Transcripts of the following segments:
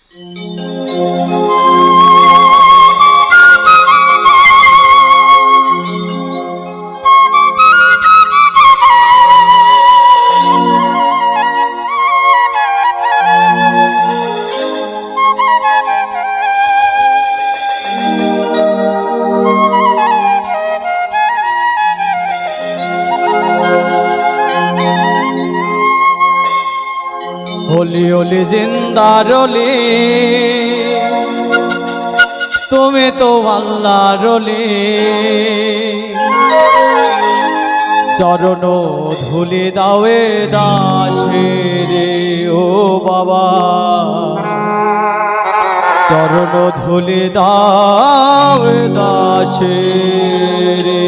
ওলি ওলি জিন্দা রলি, তুমি তো আল্লাহ রলি। চরণ ধুলি দাওয়ে দাসে রে ও বাবা, চরণ ধুলি দাওয়ে দাসে রে।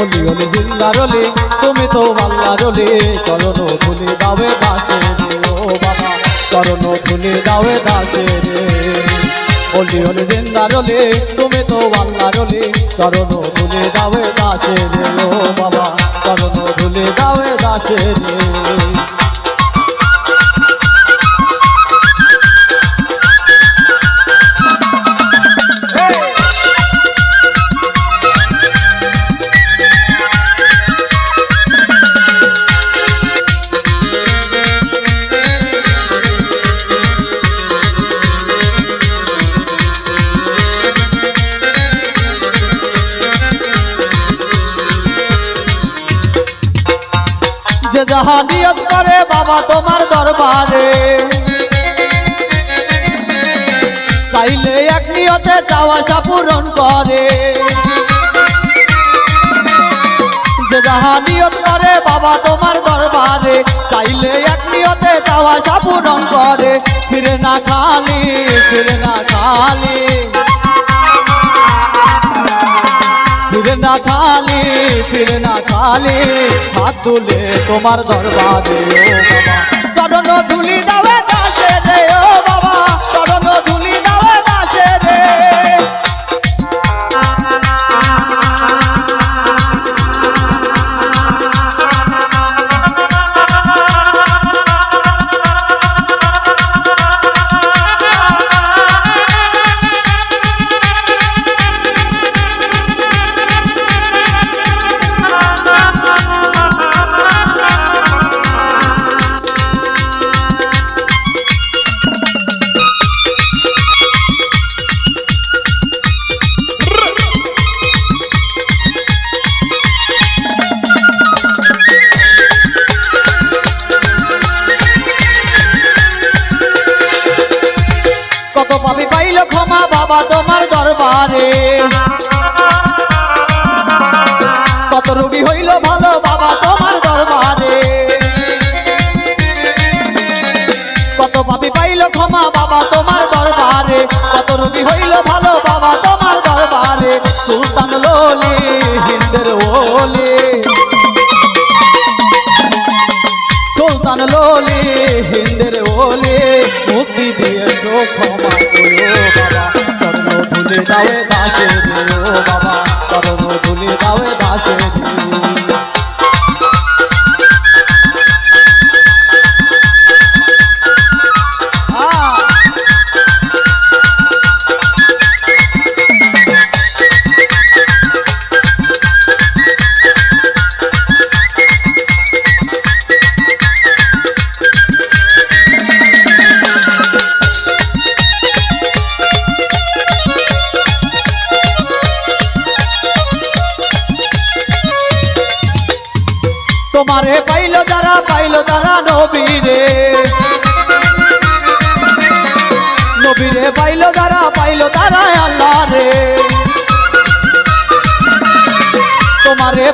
ওলি ওলি জিন্দা রলি, তুমি তো আল্লাহ রলি। চরণ ধুলি দাওয়ে দাসে রে ও বাবা, চরণ ধুলি দাওয়ে দাসে রে। ওলি ওলি জিন্দা রলি, তুমি তো আল্লাহ রলি। চরণ ধুলি দাওয়ে দাসে রে ও বাবা, চরণ ধুলি দাওয়ে দাসে রে। যে যাহা নিয়ত করে বাবা তোমার দরবারে, চাইলে এক নিয়তে চাওয়া আশা পূরণ করে। যে যাহা নিয়ত করে বাবা তোমার দরবারে, চাইলে এক নিয়তে চাওয়া আশা পূরণ করে। ফিরে না খালি, ফিরে না খালি, ফিরে না খালি, ফিরে না খালি। হাত তুলে তোমার দরবারে ও বাবা, চরণ ধুলি দাওয়ে দাসে রে ও বাবা, চরণ ধুলি দাওয়ে দাসে রে। কত পাপী পাইল ক্ষমা বাবা তোমার দরবারে, কত রোগী হইল ভালো বাবা তোমার দরবারে। কত পাপী পাইল ক্ষমা বাবা তোমার দরবারে, কত রোগী হইল ভালো বাবা তোমার দরবারে। সুলতান লোলি হিন্দের ওলি, সুলতান লোলি হিন্দের ওলি। মুক্তি দিয়েছো ক্ষমা করো বাবা, চরণ ধুলি দাওয়ে দাসে রে ও বাবা, চরণ ধুলি দাওয়ে দাসে রে। তোমারে পাইলো যারা নবীরে, নবীরে পাইলো যারা আল্লাহ রে। আল্লাহরে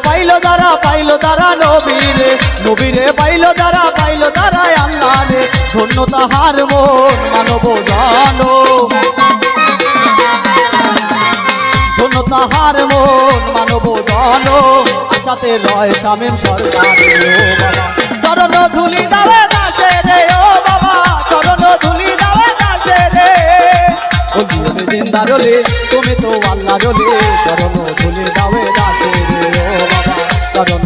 পাইলো তারা নবীরে, নবীরে পাইলো তারা আল্লাহরে। ধন্য তাহার মন মানব জানো, ধন্য তাহার মন মানব জানো। আশাতে রয় শামীম সরকার ও বাবা, চরণ ধুলি দাও দাসে রে ও বাবা, চরণ ধুলি দাও দাসে রে। ওলি ওলি জিন্দা রলে তুমি তো আল্লাহ রলে, চরণ ধুলি দাও দাসে রে ও বাবা, চরণ